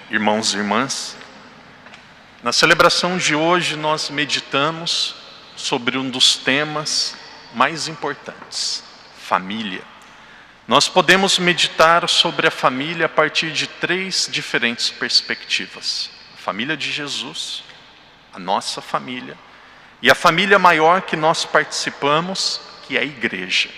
irmãos e irmãs, na celebração de hoje nós meditamos sobre um dos temas mais importantes, família. Nós podemos meditar sobre a família a partir de 3 diferentes perspectivas. A família de Jesus, a nossa família, e a família maior que nós participamos, que é a igreja.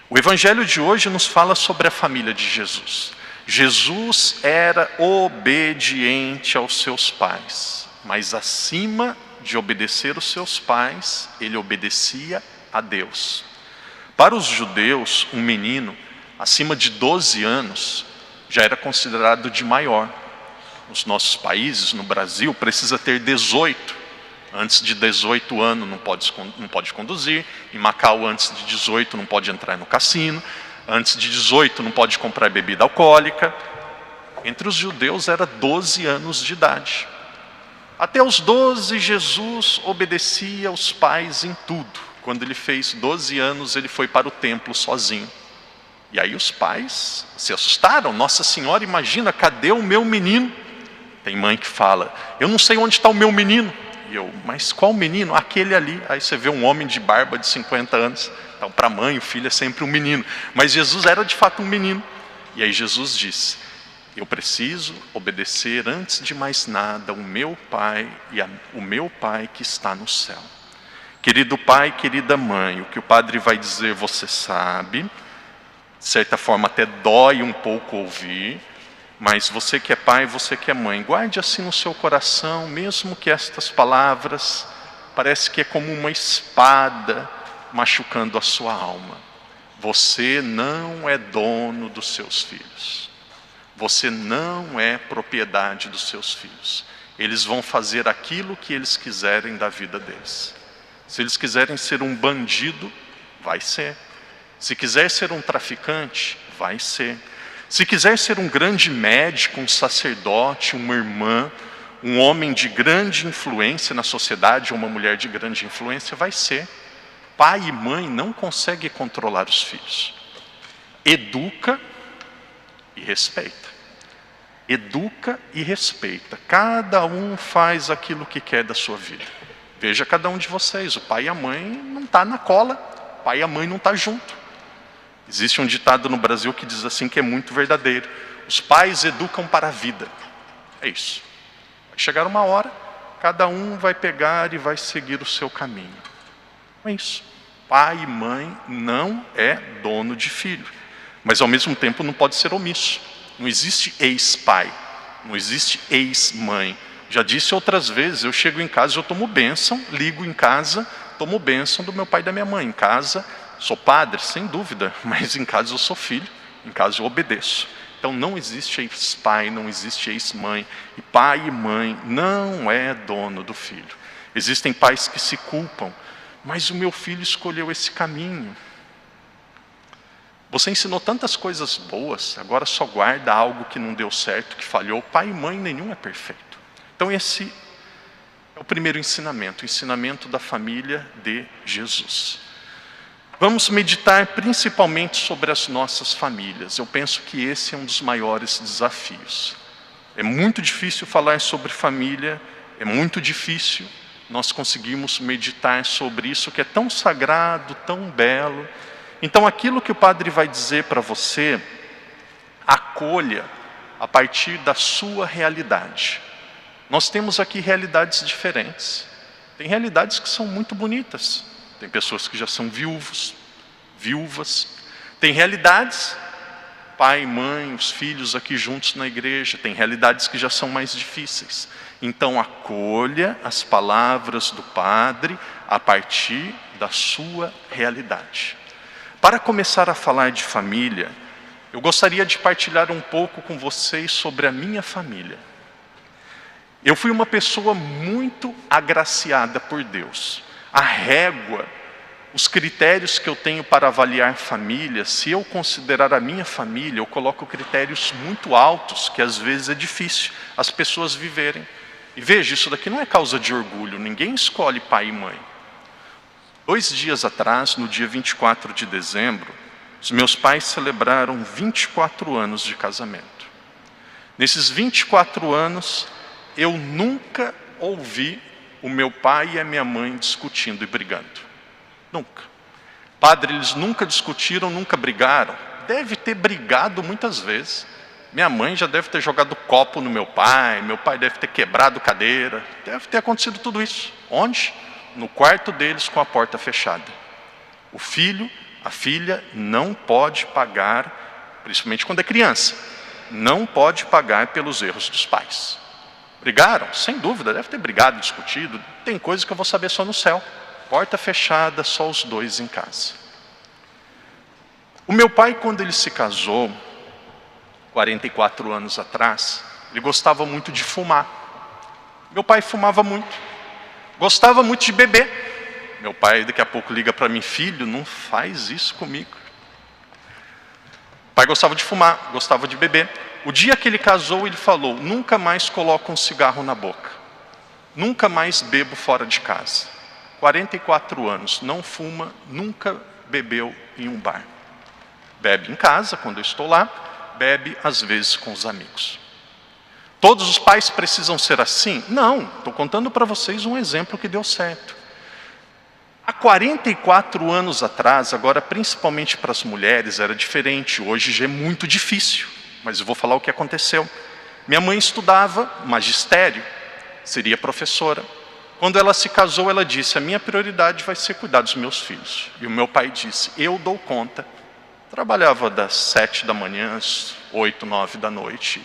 O evangelho de hoje nos fala sobre a família de Jesus. Jesus era obediente aos seus pais, mas acima de obedecer os seus pais, ele obedecia a Deus. Para os judeus, um menino acima de 12 anos já era considerado de maior. Nos nossos países, no Brasil, precisa ter 18. Antes de 18 anos não pode conduzir. Em Macau, antes de 18 não pode entrar no cassino. Antes de 18 não pode comprar bebida alcoólica. Entre os judeus era 12 anos de idade. Até os 12 Jesus obedecia aos pais em tudo. Quando ele fez 12 anos ele foi para o templo sozinho. E aí os pais se assustaram. Nossa Senhora, imagina, cadê o meu menino? Tem mãe que fala, eu não sei onde está o meu menino. E eu, mas qual menino? Aquele ali. Aí você vê um homem de barba de 50 anos. Então para a mãe o filho é sempre um menino. Mas Jesus era de fato um menino. E aí Jesus disse, eu preciso obedecer antes de mais nada o meu Pai e o meu Pai que está no céu. Querido pai, querida mãe, o que o padre vai dizer você sabe. De certa forma até dói um pouco ouvir. Mas você que é pai, você que é mãe, guarde assim no seu coração, mesmo que estas palavras parece que é como uma espada machucando a sua alma. Você não é dono dos seus filhos. Você não é propriedade dos seus filhos. Eles vão fazer aquilo que eles quiserem da vida deles. Se eles quiserem ser um bandido, vai ser. Se quiser ser um traficante, vai ser. Se quiser ser um grande médico, um sacerdote, uma irmã, um homem de grande influência na sociedade, ou uma mulher de grande influência, vai ser. Pai e mãe não conseguem controlar os filhos. Educa e respeita. Educa e respeita. Cada um faz aquilo que quer da sua vida. Veja cada um de vocês, o pai e a mãe não estão na cola, o pai e a mãe não estão juntos. Existe um ditado no Brasil que diz assim, que é muito verdadeiro. Os pais educam para a vida. É isso. Vai chegar uma hora, cada um vai pegar e vai seguir o seu caminho. É isso. Pai e mãe não é dono de filho. Mas ao mesmo tempo não pode ser omisso. Não existe ex-pai. Não existe ex-mãe. Já disse outras vezes, eu chego em casa, eu tomo bênção, ligo em casa, tomo bênção do meu pai e da minha mãe. Em casa, sou padre, sem dúvida, mas em casa eu sou filho, em casa eu obedeço. Então não existe ex-pai, não existe ex-mãe. E pai e mãe não é dono do filho. Existem pais que se culpam, mas o meu filho escolheu esse caminho. Você ensinou tantas coisas boas, agora só guarda algo que não deu certo, que falhou. Pai e mãe nenhum é perfeito. Então esse é o primeiro ensinamento, o ensinamento da família de Jesus. Vamos meditar principalmente sobre as nossas famílias. Eu penso que esse é um dos maiores desafios. É muito difícil falar sobre família, é muito difícil nós conseguirmos meditar sobre isso que é tão sagrado, tão belo. Então aquilo que o padre vai dizer para você, acolha a partir da sua realidade. Nós temos aqui realidades diferentes. Tem realidades que são muito bonitas. Tem pessoas que já são viúvas. Tem realidades, pai, mãe, os filhos aqui juntos na igreja. Tem realidades que já são mais difíceis. Então acolha as palavras do padre a partir da sua realidade. Para começar a falar de família, eu gostaria de partilhar um pouco com vocês sobre a minha família. Eu fui uma pessoa muito agraciada por Deus. A régua, os critérios que eu tenho para avaliar família, se eu considerar a minha família, eu coloco critérios muito altos, que às vezes é difícil as pessoas viverem. E veja, isso daqui não é causa de orgulho, ninguém escolhe pai e mãe. 2 dias atrás, no dia 24 de dezembro, os meus pais celebraram 24 anos de casamento. Nesses 24 anos, eu nunca ouvi o meu pai e a minha mãe discutindo e brigando. Nunca. Padre, eles nunca discutiram, nunca brigaram. Deve ter brigado muitas vezes. Minha mãe já deve ter jogado copo no meu pai deve ter quebrado cadeira. Deve ter acontecido tudo isso. Onde? No quarto deles com a porta fechada. O filho, a filha não pode pagar, principalmente quando é criança, não pode pagar pelos erros dos pais. Brigaram? Sem dúvida, deve ter brigado, discutido. Tem coisa que eu vou saber só no céu. Porta fechada, só os dois em casa. O meu pai, quando ele se casou, 44 anos atrás, ele gostava muito de fumar. Meu pai fumava muito. Gostava muito de beber. Meu pai daqui a pouco liga para mim, filho, não faz isso comigo. O pai gostava de fumar, gostava de beber. O dia que ele casou, ele falou, nunca mais coloco um cigarro na boca. Nunca mais bebo fora de casa. 44 anos, não fuma, nunca bebeu em um bar. Bebe em casa, quando eu estou lá, bebe às vezes com os amigos. Todos os pais precisam ser assim? Não, estou contando para vocês um exemplo que deu certo. Há 44 anos atrás, agora principalmente para as mulheres, era diferente. Hoje já é muito difícil, mas eu vou falar o que aconteceu. Minha mãe estudava magistério, seria professora. Quando ela se casou, ela disse, a minha prioridade vai ser cuidar dos meus filhos. E o meu pai disse, eu dou conta. Trabalhava das 7 da manhã às 8, 9 da noite.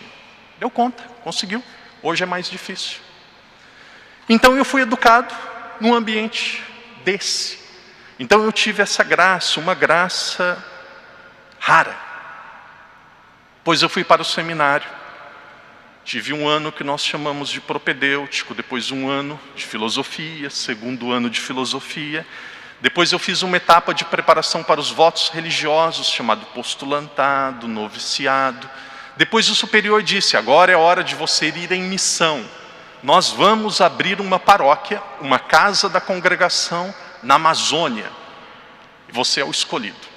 Deu conta, conseguiu. Hoje é mais difícil. Então eu fui educado num ambiente desse. Então eu tive essa graça, uma graça rara. Pois eu fui para o seminário. Tive um ano que nós chamamos de propedêutico, depois um ano de filosofia, segundo ano de filosofia. Depois eu fiz uma etapa de preparação para os votos religiosos, chamado postulantado, noviciado. Depois o superior disse, agora é hora de você ir em missão. Nós vamos abrir uma paróquia, uma casa da congregação na Amazônia. E você é o escolhido.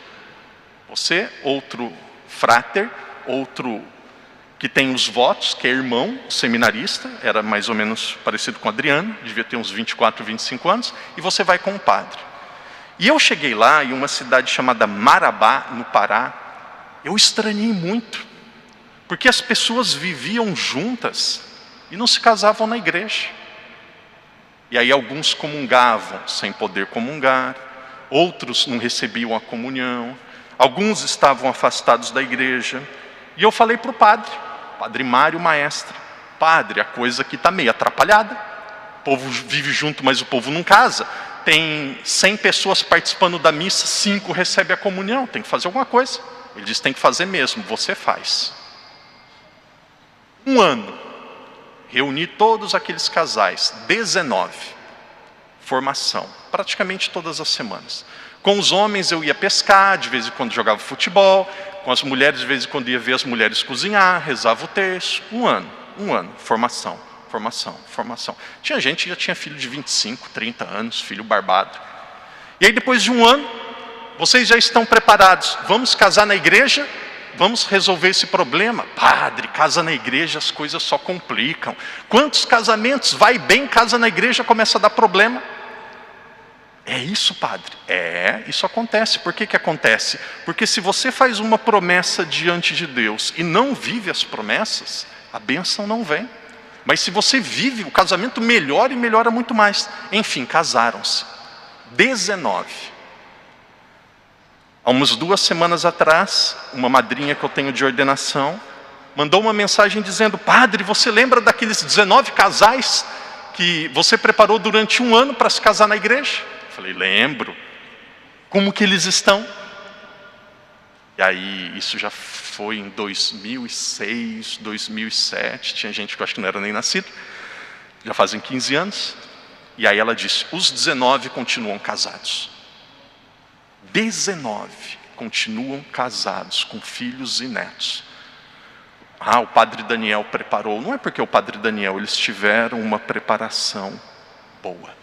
Você, outro fráter, outro que tem os votos, que é irmão, seminarista, era mais ou menos parecido com o Adriano, devia ter uns 24, 25 anos, e você vai com o padre. E eu cheguei lá, em uma cidade chamada Marabá, no Pará, eu estranhei muito, porque as pessoas viviam juntas e não se casavam na igreja. E aí alguns comungavam sem poder comungar, outros não recebiam a comunhão, alguns estavam afastados da igreja. E eu falei para o padre Mário Maestre, padre, a coisa aqui está meio atrapalhada, o povo vive junto, mas o povo não casa. Tem 100 pessoas participando da missa, 5 recebem a comunhão, tem que fazer alguma coisa. Ele disse, tem que fazer mesmo, você faz. Um ano, reuni todos aqueles casais, 19, formação, praticamente todas as semanas. Com os homens eu ia pescar, de vez em quando jogava futebol, com as mulheres de vez em quando ia ver as mulheres cozinhar, rezava o texto. Um ano, formação. Tinha gente que já tinha filho de 25, 30 anos, filho barbado. E aí depois de um ano, vocês já estão preparados, vamos casar na igreja? Vamos resolver esse problema? Padre, casa na igreja, as coisas só complicam. Quantos casamentos vai bem, casa na igreja, começa a dar problema? É isso, padre? É, isso acontece. Por que acontece? Porque se você faz uma promessa diante de Deus e não vive as promessas, a bênção não vem. Mas se você vive, o casamento melhora e melhora muito mais. Enfim, casaram-se. 19. Há umas 2 semanas atrás, uma madrinha que eu tenho de ordenação, mandou uma mensagem dizendo, padre, você lembra daqueles 19 casais que você preparou durante um ano para se casar na igreja? Eu falei, lembro. Como que eles estão? E aí, isso já foi em 2006, 2007, tinha gente que eu acho que não era nem nascido, já fazem 15 anos. E aí ela disse, os 19 continuam casados. 19 continuam casados, com filhos e netos. Ah, o padre Daniel preparou. Não é porque o padre Daniel, eles tiveram uma preparação boa.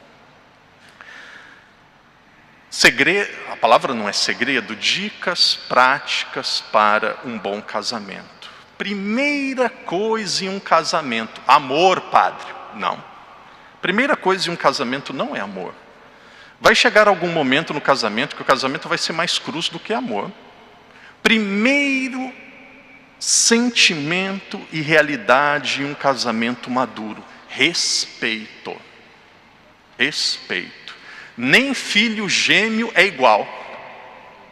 A palavra não é segredo, dicas práticas para um bom casamento. Primeira coisa em um casamento, amor, padre. Não. Primeira coisa em um casamento não é amor. Vai chegar algum momento no casamento que o casamento vai ser mais cruz do que amor. Primeiro sentimento e realidade em um casamento maduro: respeito. Respeito. Nem filho gêmeo é igual.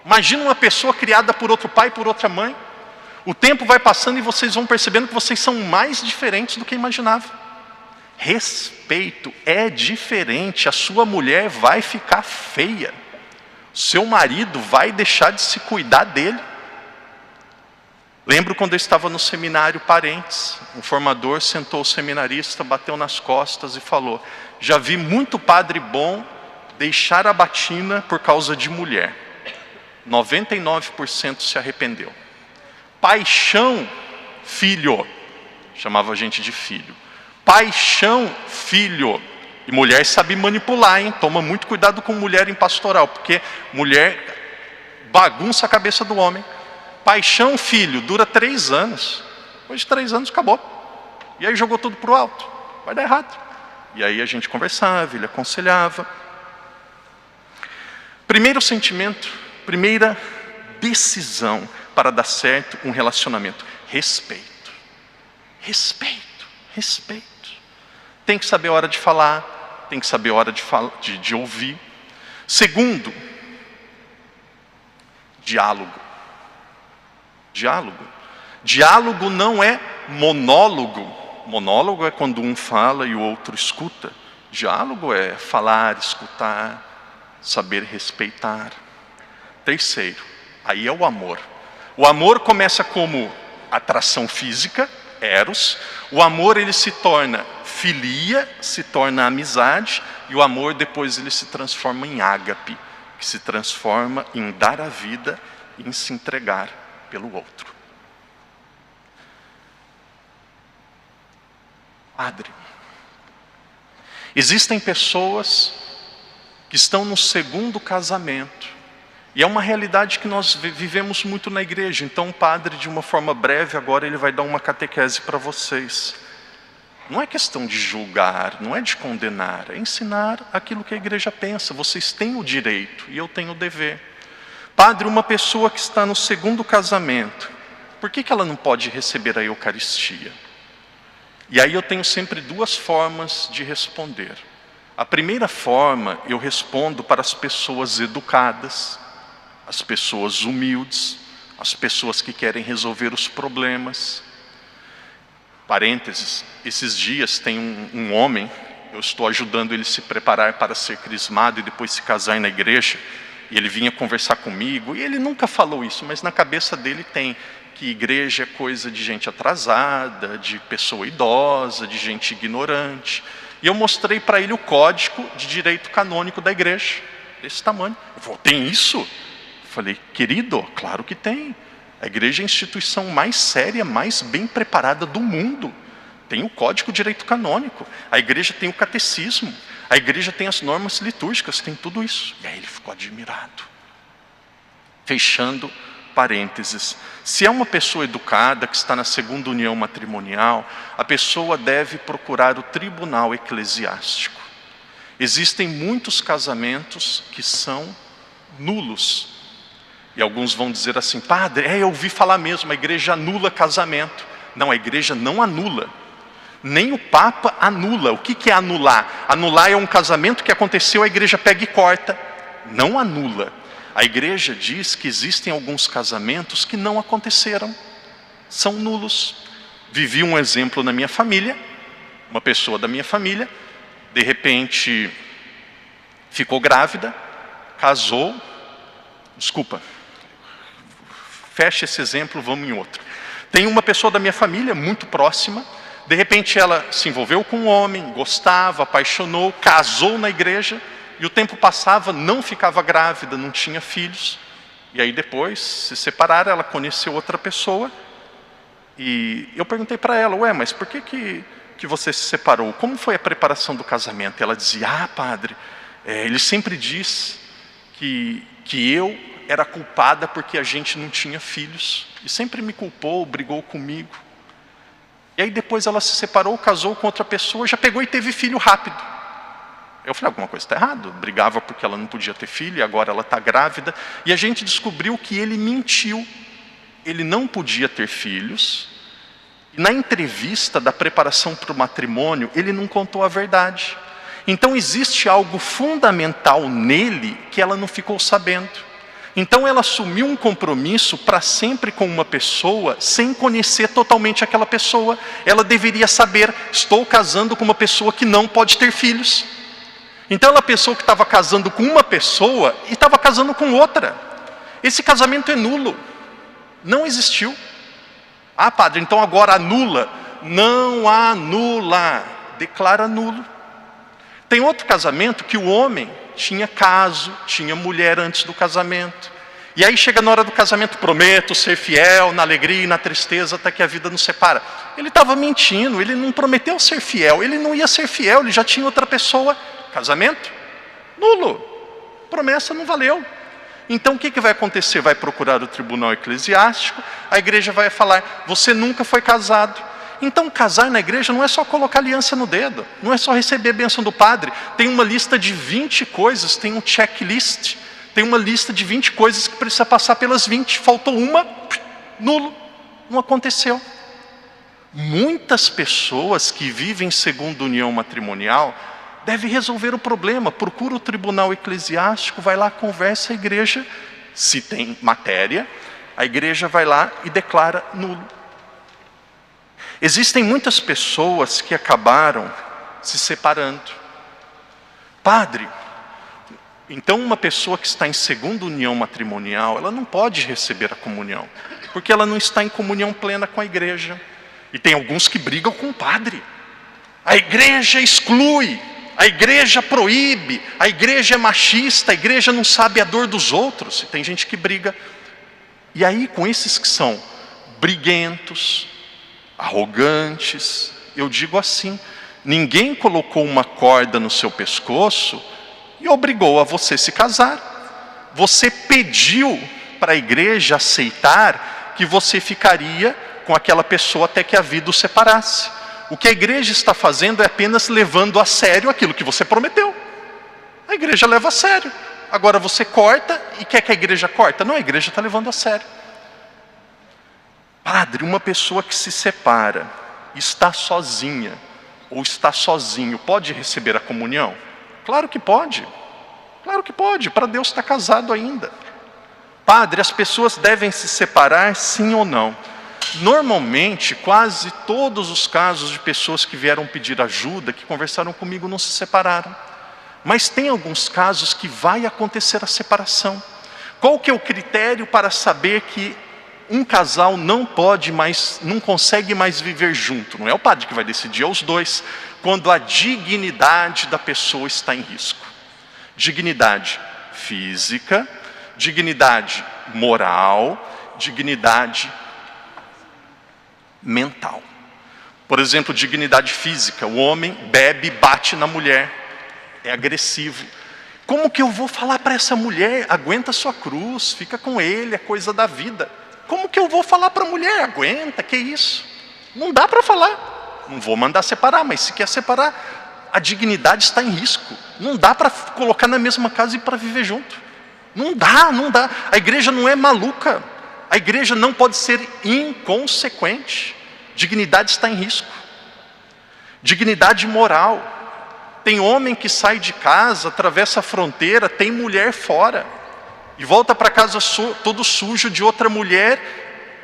Imagina uma pessoa criada por outro pai e por outra mãe. O tempo vai passando e vocês vão percebendo que vocês são mais diferentes do que imaginavam. Respeito é diferente. A sua mulher vai ficar feia. Seu marido vai deixar de se cuidar dele. Lembro quando eu estava no seminário Parentes, um formador sentou o seminarista, bateu nas costas e falou: já vi muito padre bom deixar a batina por causa de mulher. 99% se arrependeu. Paixão, filho. Chamava a gente de filho. Paixão, filho. E mulher sabe manipular, hein? Toma muito cuidado com mulher em pastoral, porque mulher bagunça a cabeça do homem. Paixão, filho, dura 3 anos. Depois de 3 anos, acabou. E aí jogou tudo para o alto. Vai dar errado. E aí a gente conversava, ele aconselhava. Primeiro sentimento, primeira decisão para dar certo um relacionamento: respeito. Respeito, respeito. Tem que saber a hora de falar, tem que saber a hora de ouvir. Segundo, diálogo. Diálogo. Diálogo não é monólogo. Monólogo é quando um fala e o outro escuta. Diálogo é falar, escutar, saber respeitar. Terceiro, aí é o amor. O amor começa como atração física, eros. O amor ele se torna filia, se torna amizade. E o amor depois ele se transforma em ágape, que se transforma em dar a vida e em se entregar pelo outro. Padre, existem pessoas que estão no segundo casamento, e é uma realidade que nós vivemos muito na igreja. Então o padre, de uma forma breve, agora ele vai dar uma catequese para vocês. Não é questão de julgar, não é de condenar, é ensinar aquilo que a igreja pensa. Vocês têm o direito e eu tenho o dever. Padre, uma pessoa que está no segundo casamento, por que ela não pode receber a Eucaristia? E aí eu tenho sempre 2 formas de responder. A primeira forma, eu respondo para as pessoas educadas, as pessoas humildes, as pessoas que querem resolver os problemas. Parênteses, esses dias tem um homem, eu estou ajudando ele a se preparar para ser crismado e depois se casar na igreja. E ele vinha conversar comigo, e ele nunca falou isso, mas na cabeça dele tem que igreja é coisa de gente atrasada, de pessoa idosa, de gente ignorante. E eu mostrei para ele o código de direito canônico da igreja, desse tamanho. Ele falou: tem isso? Eu falei: querido, claro que tem. A igreja é a instituição mais séria, mais bem preparada do mundo. Tem o código de direito canônico, a igreja tem o catecismo, a igreja tem as normas litúrgicas, tem tudo isso. E aí ele ficou admirado. Fechando parênteses, se é uma pessoa educada que está na segunda união matrimonial, a pessoa deve procurar o tribunal eclesiástico. Existem muitos casamentos que são nulos. E alguns vão dizer assim: padre, eu ouvi falar mesmo, a igreja anula casamento. Não, a igreja não anula. Nem o Papa anula. O que é anular? Anular é um casamento que aconteceu, a igreja pega e corta. Não anula. A igreja diz que existem alguns casamentos que não aconteceram. São nulos. Vivi um exemplo na minha família. Uma pessoa da minha família, de repente, ficou grávida, casou. Desculpa. Fecha esse exemplo, vamos em outro. Tem uma pessoa da minha família, muito próxima. De repente ela se envolveu com um homem, gostava, apaixonou, casou na igreja, e o tempo passava, não ficava grávida, não tinha filhos. E aí depois se separaram, ela conheceu outra pessoa, e eu perguntei para ela: mas por que você se separou? Como foi a preparação do casamento? Ela dizia: padre, ele sempre diz que eu era culpada porque a gente não tinha filhos. E sempre me culpou, brigou comigo. E aí depois ela se separou, casou com outra pessoa, já pegou e teve filho rápido. Eu falei, alguma coisa está errada. Brigava porque ela não podia ter filho e agora ela está grávida. E a gente descobriu que ele mentiu. Ele não podia ter filhos. E na entrevista da preparação para o matrimônio, ele não contou a verdade. Então existe algo fundamental nele que ela não ficou sabendo. Então ela assumiu um compromisso para sempre com uma pessoa, sem conhecer totalmente aquela pessoa. Ela deveria saber, estou casando com uma pessoa que não pode ter filhos. Então ela pensou que estava casando com uma pessoa e estava casando com outra. Esse casamento é nulo, não existiu. Ah, padre, então agora anula. Não anula, declara nulo. Tem outro casamento que o homem tinha caso, tinha mulher antes do casamento. E aí chega na hora do casamento, prometo ser fiel na alegria e na tristeza até que a vida nos separa. Ele estava mentindo, ele não prometeu ser fiel, ele não ia ser fiel, ele já tinha outra pessoa. Casamento? Nulo. Promessa não valeu. Então o que vai acontecer? Vai procurar o tribunal eclesiástico, a igreja vai falar, você nunca foi casado. Então casar na igreja não é só colocar aliança no dedo, não é só receber a bênção do padre. Tem uma lista de 20 coisas, tem um checklist, tem uma lista de 20 coisas que precisa passar pelas 20. Faltou uma, nulo, não aconteceu. Muitas pessoas que vivem segundo união matrimonial devem resolver o problema, procura o tribunal eclesiástico, vai lá, conversa a igreja, se tem matéria, a igreja vai lá e declara nulo. Existem muitas pessoas que acabaram se separando. Padre, então uma pessoa que está em segunda união matrimonial, ela não pode receber a comunhão, porque ela não está em comunhão plena com a igreja. E tem alguns que brigam com o padre. A igreja exclui, a igreja proíbe, a igreja é machista, a igreja não sabe a dor dos outros. E tem gente que briga. E aí com esses que são briguentos, arrogantes, eu digo assim, ninguém colocou uma corda no seu pescoço e obrigou a você se casar. Você pediu para a igreja aceitar que você ficaria com aquela pessoa até que a vida o separasse. O que a igreja está fazendo é apenas levando a sério aquilo que você prometeu. A igreja leva a sério. Agora você corta e quer que a igreja corta? Não, a igreja está levando a sério. Padre, uma pessoa que se separa, está sozinha ou está sozinho, pode receber a comunhão? Claro que pode. Claro que pode, para Deus está casado ainda. Padre, as pessoas devem se separar sim ou não? Normalmente, quase todos os casos de pessoas que vieram pedir ajuda, que conversaram comigo, não se separaram. Mas tem alguns casos que vai acontecer a separação. Qual que é o critério para saber que um casal não pode mais, não consegue mais viver junto? Não é o padre que vai decidir, é os dois. Quando a dignidade da pessoa está em risco. Dignidade física, dignidade moral, dignidade mental. Por exemplo, dignidade física. O homem bebe, bate na mulher, é agressivo. Como que eu vou falar para essa mulher, aguenta sua cruz, fica com ele, é coisa da vida? Como que eu vou falar para a mulher, aguenta, que isso? Não dá para falar. Não vou mandar separar, mas se quer separar, a dignidade está em risco. Não dá para colocar na mesma casa e para viver junto. Não dá, não dá. A igreja não é maluca. A igreja não pode ser inconsequente. Dignidade está em risco. Dignidade moral. Tem homem que sai de casa, atravessa a fronteira, tem mulher fora. E volta para casa todo sujo de outra mulher.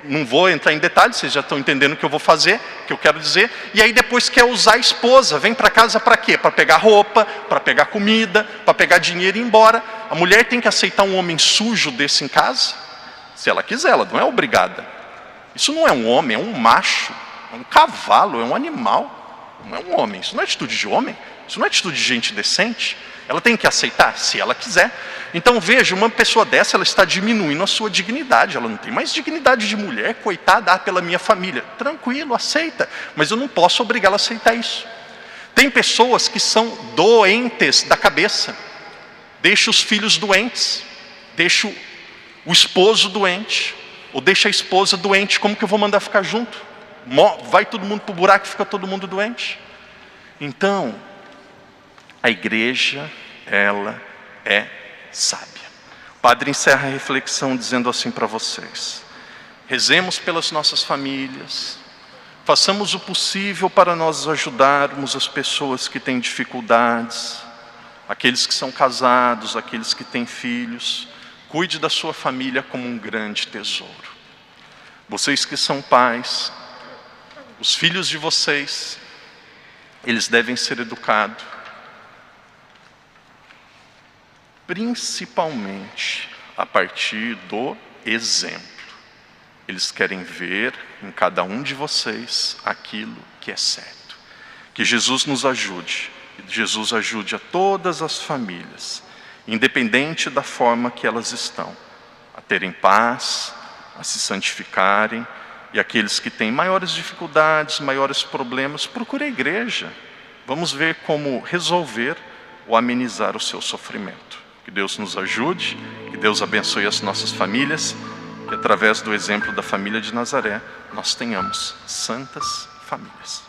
Não vou entrar em detalhes, vocês já estão entendendo o que eu vou fazer, o que eu quero dizer. E aí depois quer usar a esposa. Vem para casa para quê? Para pegar roupa, para pegar comida, para pegar dinheiro e ir embora. A mulher tem que aceitar um homem sujo desse em casa? Se ela quiser, ela não é obrigada. Isso não é um homem, é um macho, é um cavalo, é um animal. Não é um homem, isso não é atitude de homem, isso não é atitude de gente decente. Ela tem que aceitar, se ela quiser. Então veja, uma pessoa dessa, ela está diminuindo a sua dignidade. Ela não tem mais dignidade de mulher, coitada, pela minha família. Tranquilo, aceita, mas eu não posso obrigá-la a aceitar isso. Tem pessoas que são doentes da cabeça. Deixa os filhos doentes, deixa o esposo doente, ou deixa a esposa doente, como que eu vou mandar ficar junto? Vai todo mundo para o buraco e fica todo mundo doente? Então, a igreja, ela é sábia. O padre encerra a reflexão dizendo assim para vocês: rezemos pelas nossas famílias, façamos o possível para nós ajudarmos as pessoas que têm dificuldades, aqueles que são casados, aqueles que têm filhos. Cuide da sua família como um grande tesouro. Vocês que são pais, os filhos de vocês, eles devem ser educados, principalmente a partir do exemplo. Eles querem ver em cada um de vocês aquilo que é certo. Que Jesus nos ajude, que Jesus ajude a todas as famílias, independente da forma que elas estão, a terem paz, a se santificarem, e aqueles que têm maiores dificuldades, maiores problemas, procure a igreja. Vamos ver como resolver ou amenizar o seu sofrimento. Que Deus nos ajude, que Deus abençoe as nossas famílias, que através do exemplo da família de Nazaré, nós tenhamos santas famílias.